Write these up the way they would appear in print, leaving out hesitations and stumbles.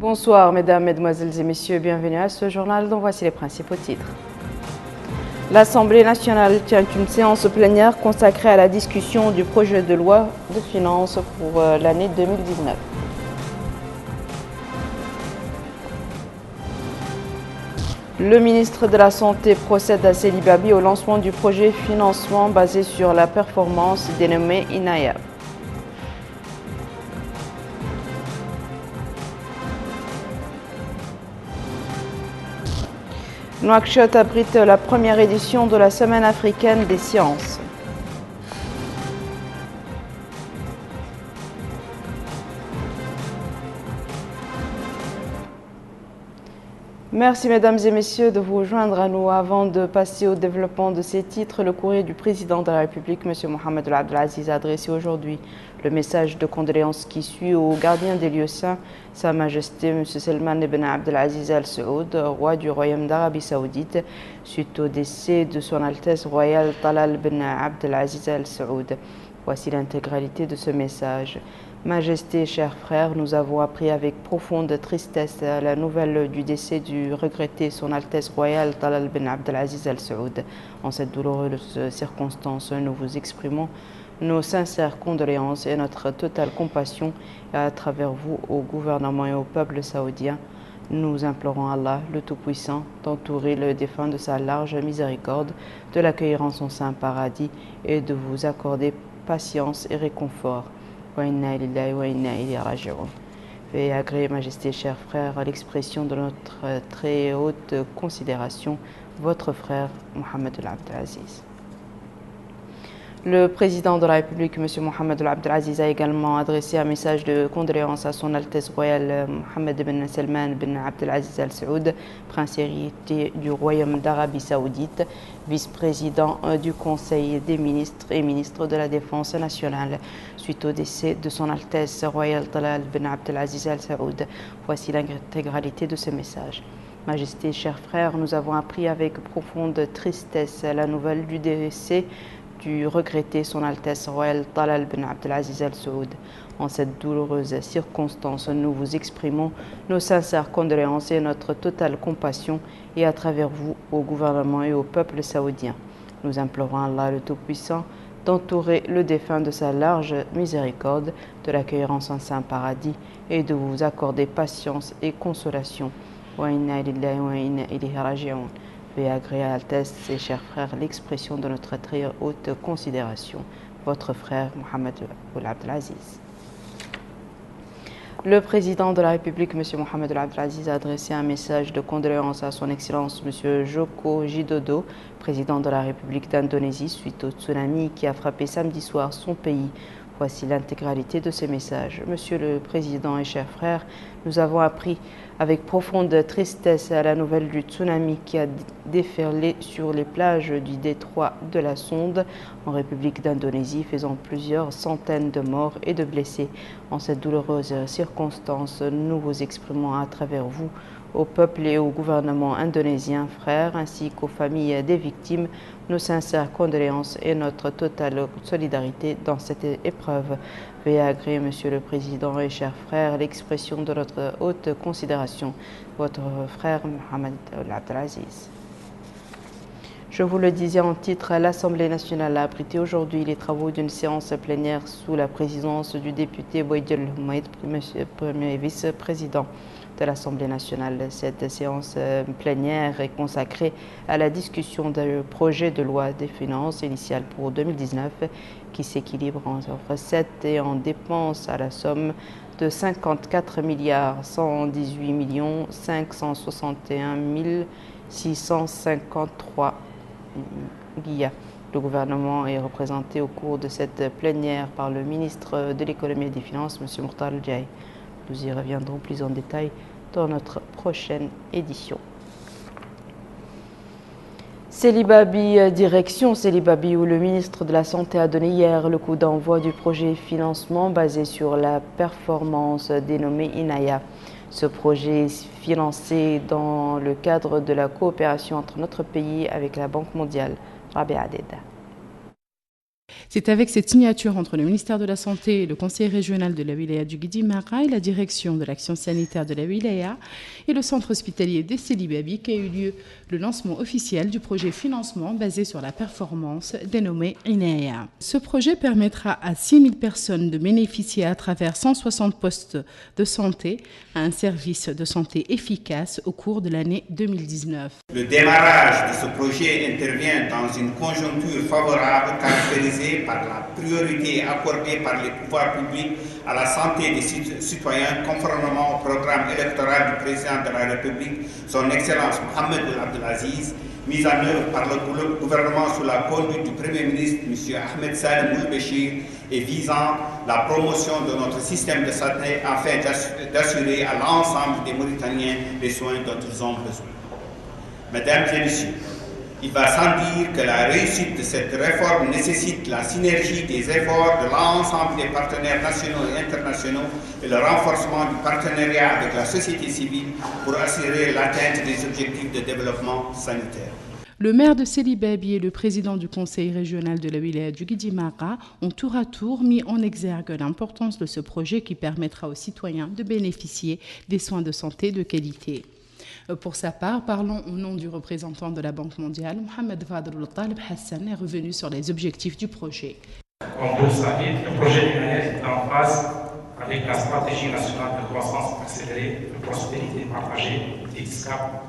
Bonsoir mesdames, mesdemoiselles et messieurs, bienvenue à ce journal dont voici les principaux titres. L'Assemblée nationale tient une séance plénière consacrée à la discussion du projet de loi de finances pour l'année 2019. Le ministre de la Santé procède à Sely Babi au lancement du projet financement basé sur la performance dénommé INAYA. Nouakchott abrite la première édition de la Semaine africaine des sciences. Merci mesdames et messieurs de vous joindre à nous. Avant de passer au développement de ces titres, le courrier du président de la République, M. Mohamed Abdelaziz, a adressé aujourd'hui le message de condoléances qui suit au gardien des lieux saints, Sa Majesté M. Salman ibn Abdelaziz Al Saoud, roi du Royaume d'Arabie Saoudite, suite au décès de son Altesse royale Talal ibn Abdelaziz Al Saoud. Voici l'intégralité de ce message. Majesté, chers frères, nous avons appris avec profonde tristesse la nouvelle du décès du regretté Son Altesse royale Talal bin Abdelaziz Al Saoud. En cette douloureuse circonstance, nous vous exprimons nos sincères condoléances et notre totale compassion à travers vous au gouvernement et au peuple saoudien. Nous implorons Allah, le Tout-Puissant, d'entourer le défunt de sa large miséricorde, de l'accueillir en son saint paradis et de vous accorder patience et réconfort. Veuillez agréer, Majesté, chers frères, à l'expression de notre très haute considération, votre frère Mohamed Abdelaziz. Le président de la République, M. Mohamed Abdelaziz, a également adressé un message de condoléances à son Altesse royale Mohamed bin Salman bin Abdelaziz Al Saoud, prince héritier du Royaume d'Arabie Saoudite, vice-président du Conseil des ministres et ministre de la Défense nationale, suite au décès de son Altesse royale Talal bin Abdelaziz Al Saoud. Voici l'intégralité de ce message. Majesté, chers frères, nous avons appris avec profonde tristesse la nouvelle du décès du regretté Son Altesse royale Talal bin Abdelaziz Al Saoud. En cette douloureuse circonstance, nous vous exprimons nos sincères condoléances et notre totale compassion, et à travers vous, au gouvernement et au peuple saoudien. Nous implorons Allah le Tout-Puissant d'entourer le défunt de sa large miséricorde, de l'accueillir en son saint paradis et de vous accorder patience et consolation. Wa inna lillahi wa inna ilayhi raji'un. Veuillez agréer à Altesse et chers frères l'expression de notre très haute considération, votre frère Mohamed Abdelaziz. Le président de la République, M. Mohamed Abdelaziz, a adressé un message de condoléances à son Excellence M. Joko Widodo, président de la République d'Indonésie, suite au tsunami qui a frappé samedi soir son pays. Voici l'intégralité de ces messages. Monsieur le Président et chers frères, nous avons appris avec profonde tristesse à la nouvelle du tsunami qui a déferlé sur les plages du détroit de la Sonde en République d'Indonésie, faisant plusieurs centaines de morts et de blessés. En cette douloureuse circonstance, nous vous exprimons à travers vous, au peuple et au gouvernement indonésien, frères, ainsi qu'aux familles des victimes, nos sincères condoléances et notre totale solidarité dans cette épreuve. Veuillez agréer, Monsieur le Président et chers frères, l'expression de notre haute considération, votre frère Mohamed Abdelaziz. Je vous le disais en titre, l'Assemblée nationale a abrité aujourd'hui les travaux d'une séance plénière sous la présidence du député Boïdjel Houmaïd, premier vice-président de l'Assemblée nationale. Cette séance plénière est consacrée à la discussion du projet de loi des finances initiales pour 2019 qui s'équilibre en recettes et en dépenses à la somme de 54 118 561 653 guillas. Le gouvernement est représenté au cours de cette plénière par le ministre de l'économie et des finances, M. Mokhtar El-Djaï. Nous y reviendrons plus en détail dans notre prochaine édition. Sely Babi, direction Sely Babi, où le ministre de la Santé a donné hier le coup d'envoi du projet financement basé sur la performance dénommé INAYA. Ce projet est financé dans le cadre de la coopération entre notre pays avec la Banque mondiale. Rabia Adeda. C'est avec cette signature entre le ministère de la Santé, le Conseil régional de la Wilaya du Guidi Mara et la direction de l'action sanitaire de la Wilaya et le centre hospitalier des Seli Babi qu'a eu lieu le lancement officiel du projet financement basé sur la performance dénommé INEA. Ce projet permettra à 6 000 personnes de bénéficier à travers 160 postes de santé à un service de santé efficace au cours de l'année 2019. Le démarrage de ce projet intervient dans une conjoncture favorable caractérisée par la priorité accordée par les pouvoirs publics à la santé des citoyens conformément au programme électoral du président de la République, son Excellence Mohamed Abdelaziz, mise en œuvre par le gouvernement sous la conduite du Premier ministre M. Ahmed Salem Ould-Béchir et visant la promotion de notre système de santé afin d'assurer à l'ensemble des Mauritaniens les soins dont ils ont besoin. Mesdames et messieurs, il va sans dire que la réussite de cette réforme nécessite la synergie des efforts de l'ensemble des partenaires nationaux et internationaux et le renforcement du partenariat avec la société civile pour assurer l'atteinte des objectifs de développement sanitaire. Le maire de Seli Babi et le président du conseil régional de la Wilaya du Guidi Mara ont tour à tour mis en exergue l'importance de ce projet qui permettra aux citoyens de bénéficier des soins de santé de qualité. Pour sa part, parlons au nom du représentant de la Banque mondiale, Mohamed Fadl Talib Hassan, est revenu sur les objectifs du projet. Comme vous le savez, le projet INEA est en phase avec la stratégie nationale de croissance accélérée, de prospérité partagée, TICSCAP,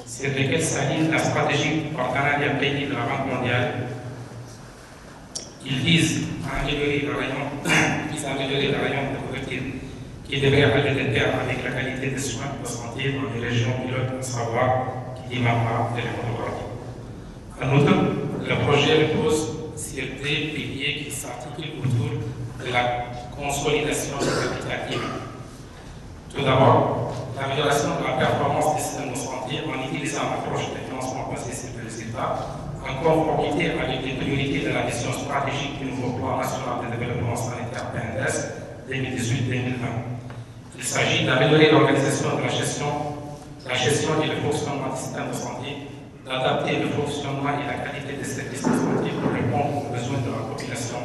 sur lesquels s'aligne la stratégie partenariat pays de la Banque mondiale. Il vise à améliorer le rayon de couverture qui devrait aller de pair avec la qualité des soins de santé dans les régions pilotes, à savoir Guidi Mara et les Monts. En outre, le projet repose sur des piliers qui s'articulent autour de la consolidation qualitative. Tout d'abord, l'amélioration de la performance des systèmes de santé en utilisant l'approche de financement basé sur les résultats, en conformité avec les priorités de la vision stratégique du nouveau plan national de développement sanitaire PNDS 2018-2020. Il s'agit d'améliorer l'organisation de la gestion et le fonctionnement des systèmes de santé, d'adapter le fonctionnement et la qualité des services de santé pour répondre aux besoins de la population,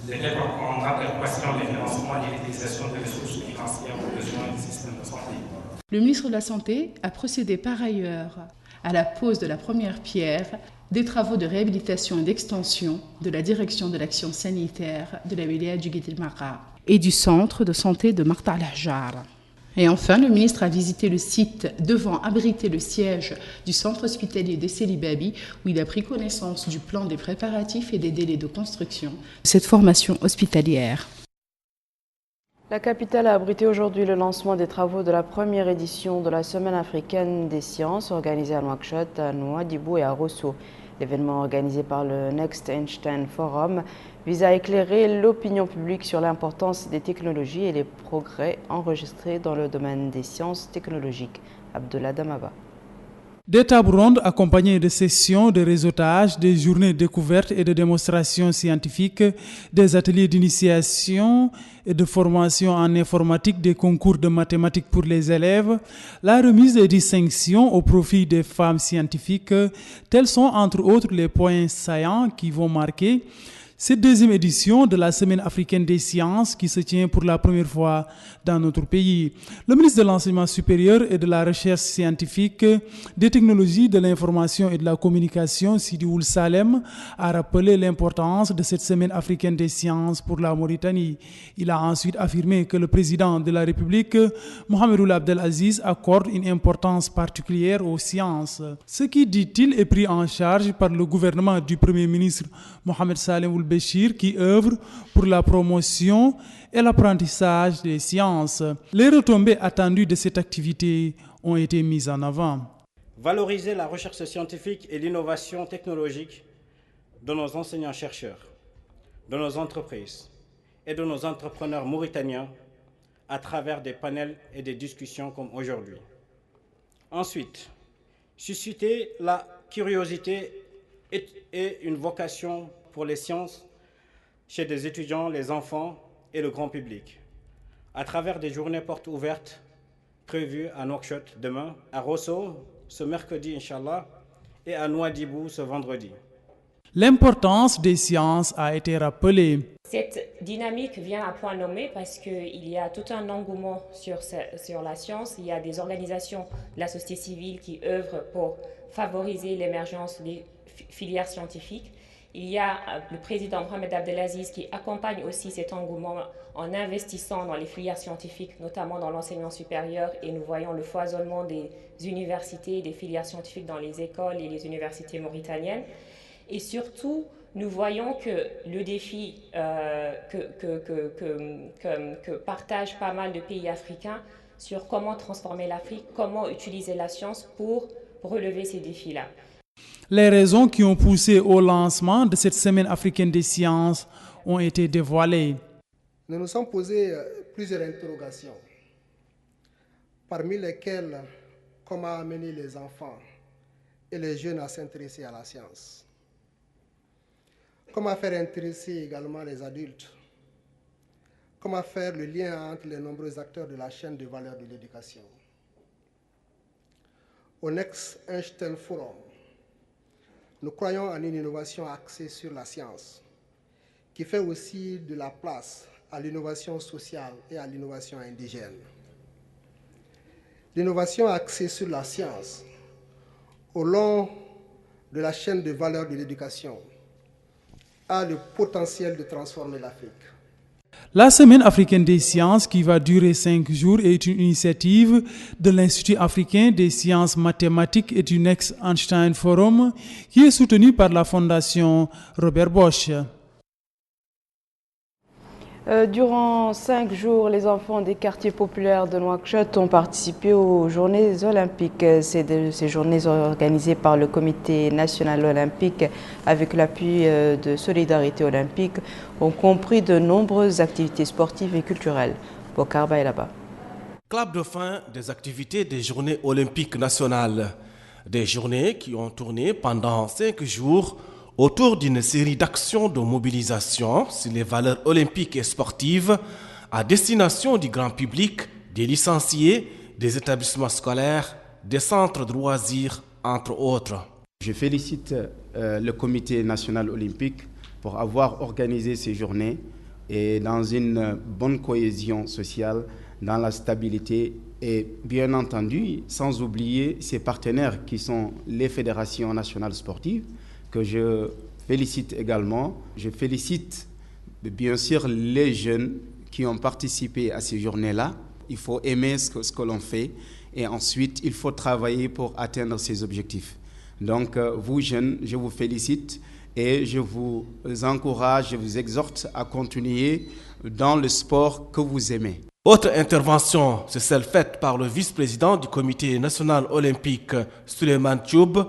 de mettre en adéquation les financements et l'utilisation des ressources financières aux besoins du système de santé. Le ministre de la Santé a procédé par ailleurs à la pose de la première pierre des travaux de réhabilitation et d'extension de la direction de l'action sanitaire de la Wilaya du Guidi Mara et du centre de santé de Marta al-Hajjar. Et enfin, le ministre a visité le site devant abriter le siège du centre hospitalier de Seli Babi où il a pris connaissance du plan des préparatifs et des délais de construction de cette formation hospitalière. La capitale a abrité aujourd'hui le lancement des travaux de la première édition de la Semaine africaine des sciences organisée à Nouakchott, à Nouadhibou et à Rosso. L'événement organisé par le Next Einstein Forum vise à éclairer l'opinion publique sur l'importance des technologies et les progrès enregistrés dans le domaine des sciences technologiques. Abdullah Damaba. Des tables rondes accompagnées de sessions de réseautage, des journées de découverte et de démonstrations scientifiques, des ateliers d'initiation et de formation en informatique, des concours de mathématiques pour les élèves, la remise des distinctions au profit des femmes scientifiques, tels sont entre autres les points saillants qui vont marquer cette deuxième édition de la Semaine africaine des sciences qui se tient pour la première fois dans notre pays. Le ministre de l'Enseignement supérieur et de la Recherche scientifique, des technologies de l'information et de la communication, Sidi Ould Salem, a rappelé l'importance de cette Semaine africaine des sciences pour la Mauritanie. Il a ensuite affirmé que le président de la République, Mohamed Ould Abdelaziz, accorde une importance particulière aux sciences. Ce qui, dit-il, est pris en charge par le gouvernement du Premier ministre Mohamed Salem Ould-Béchir qui œuvre pour la promotion et l'apprentissage des sciences. Les retombées attendues de cette activité ont été mises en avant. Valoriser la recherche scientifique et l'innovation technologique de nos enseignants-chercheurs, de nos entreprises et de nos entrepreneurs mauritaniens à travers des panels et des discussions comme aujourd'hui. Ensuite, susciter la curiosité et une vocation pour les sciences chez des étudiants, les enfants et le grand public, à travers des journées portes ouvertes prévues à Nouakchott demain, à Rosso ce mercredi, Inch'Allah, et à Nouadhibou ce vendredi. L'importance des sciences a été rappelée. Cette dynamique vient à point nommé parce qu'il y a tout un engouement sur la science. Il y a des organisations de la société civile qui œuvrent pour favoriser l'émergence des filières scientifiques. Il y a le président Mohamed Abdelaziz qui accompagne aussi cet engouement en investissant dans les filières scientifiques, notamment dans l'enseignement supérieur, et nous voyons le foisonnement des universités et des filières scientifiques dans les écoles et les universités mauritaniennes. Et surtout, nous voyons que le défi que partagent pas mal de pays africains sur comment transformer l'Afrique, comment utiliser la science pour relever ces défis-là. Les raisons qui ont poussé au lancement de cette semaine africaine des sciences ont été dévoilées. Nous nous sommes posé plusieurs interrogations, parmi lesquelles comment amener les enfants et les jeunes à s'intéresser à la science. Comment faire intéresser également les adultes? Comment faire le lien entre les nombreux acteurs de la chaîne de valeur de l'éducation? Au Next Einstein Forum, nous croyons en une innovation axée sur la science, qui fait aussi de la place à l'innovation sociale et à l'innovation indigène. L'innovation axée sur la science, au long de la chaîne de valeur de l'éducation, a le potentiel de transformer l'Afrique. La Semaine africaine des sciences, qui va durer 5 jours, est une initiative de l'Institut africain des sciences mathématiques et du Next Einstein Forum, qui est soutenue par la Fondation Robert Bosch. Durant 5 jours, les enfants des quartiers populaires de Nouakchott ont participé aux Journées olympiques. Ces journées organisées par le Comité national olympique avec l'appui de Solidarité olympique ont compris de nombreuses activités sportives et culturelles. Bokar Baïlaba. Clap de fin des activités des Journées olympiques nationales. Des journées qui ont tourné pendant 5 jours autour d'une série d'actions de mobilisation sur les valeurs olympiques et sportives à destination du grand public, des licenciés, des établissements scolaires, des centres de loisirs, entre autres. Je félicite le Comité national olympique pour avoir organisé ces journées et dans une bonne cohésion sociale, dans la stabilité et bien entendu, sans oublier ses partenaires qui sont les fédérations nationales sportives, que je félicite également. Je félicite bien sûr les jeunes qui ont participé à ces journées-là. Il faut aimer ce que l'on fait et ensuite il faut travailler pour atteindre ces objectifs. Donc vous jeunes, je vous félicite et je vous encourage, je vous exhorte à continuer dans le sport que vous aimez. Autre intervention, c'est celle faite par le vice-président du Comité national olympique, Souleymane Thioub,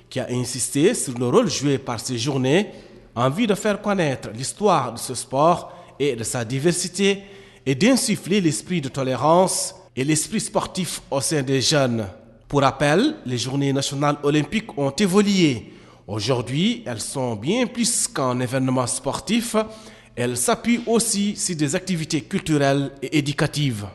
qui a insisté sur le rôle joué par ces journées en vue de faire connaître l'histoire de ce sport et de sa diversité et d'insuffler l'esprit de tolérance et l'esprit sportif au sein des jeunes. Pour rappel, les journées nationales olympiques ont évolué. Aujourd'hui, elles sont bien plus qu'un événement sportif. Elles s'appuient aussi sur des activités culturelles et éducatives.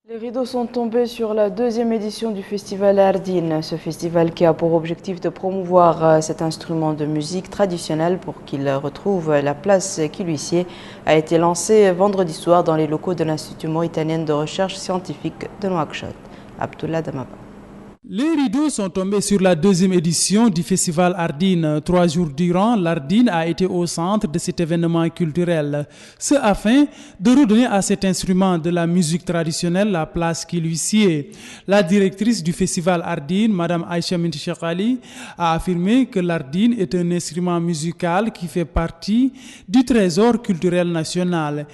Les rideaux sont tombés sur la 2e édition du festival Ardine. Ce festival qui a pour objectif de promouvoir cet instrument de musique traditionnel pour qu'il retrouve la place qui lui sied, a été lancé vendredi soir dans les locaux de l'Institut mauritanien de recherche scientifique de Nouakchott. Abdullah Damaba. Les rideaux sont tombés sur la 2e édition du festival Ardine. 3 jours durant, l'Ardine a été au centre de cet événement culturel. Ce afin de redonner à cet instrument de la musique traditionnelle la place qui lui sied. La directrice du festival Ardine, Mme Aïcha Minti Chekhali, a affirmé que l'Ardine est un instrument musical qui fait partie du trésor culturel national.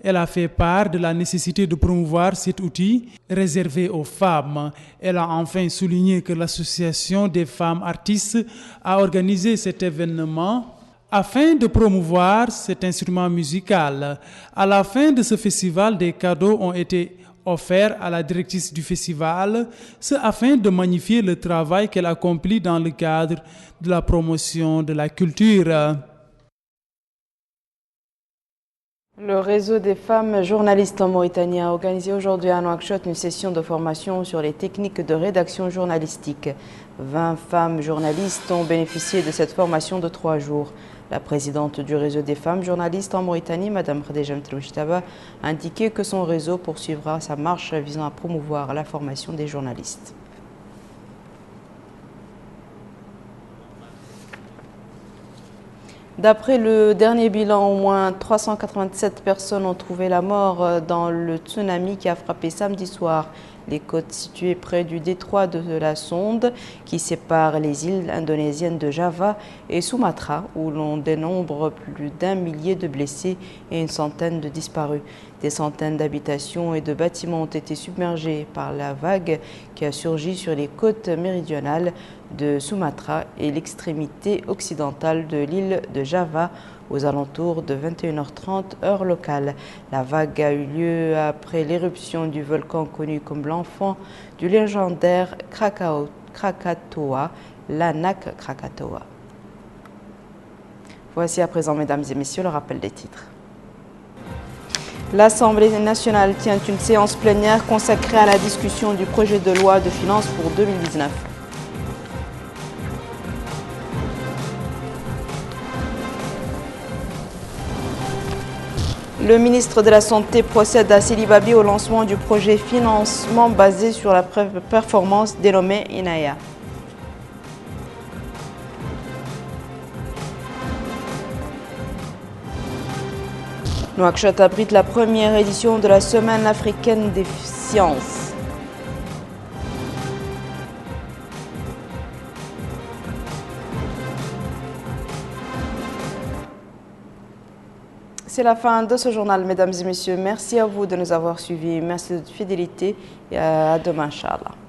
Elle a fait part de la nécessité de promouvoir cet outil réservé aux femmes. Elle a enfin souligné que l'association des femmes artistes a organisé cet événement afin de promouvoir cet instrument musical. À la fin de ce festival, des cadeaux ont été offerts à la directrice du festival, ce afin de magnifier le travail qu'elle accomplit dans le cadre de la promotion de la culture. Le réseau des femmes journalistes en Mauritanie a organisé aujourd'hui à Nouakchott une session de formation sur les techniques de rédaction journalistique. 20 femmes journalistes ont bénéficié de cette formation de 3 jours. La présidente du réseau des femmes journalistes en Mauritanie, Mme Khadija Mtlouchtaba, a indiqué que son réseau poursuivra sa marche visant à promouvoir la formation des journalistes. D'après le dernier bilan, au moins 387 personnes ont trouvé la mort dans le tsunami qui a frappé samedi soir les côtes situées près du détroit de la Sonde qui sépare les îles indonésiennes de Java et Sumatra, où l'on dénombre plus d'1 millier de blessés et une centaine de disparus. Des centaines d'habitations et de bâtiments ont été submergés par la vague qui a surgi sur les côtes méridionales de Sumatra et l'extrémité occidentale de l'île de Java aux alentours de 21h30 heure locale. La vague a eu lieu après l'éruption du volcan connu comme l'enfant du légendaire Krakatoa, l'Anak Krakatoa. Voici à présent, mesdames et messieurs, le rappel des titres. L'Assemblée nationale tient une séance plénière consacrée à la discussion du projet de loi de finances pour 2019. Le ministre de la Santé procède à Sélibabi au lancement du projet financement basé sur la performance dénommé INAIA. Nouakchott abrite la première édition de la Semaine africaine des sciences. C'est la fin de ce journal, mesdames et messieurs. Merci à vous de nous avoir suivis. Merci de votre fidélité et à demain, Inch'Allah.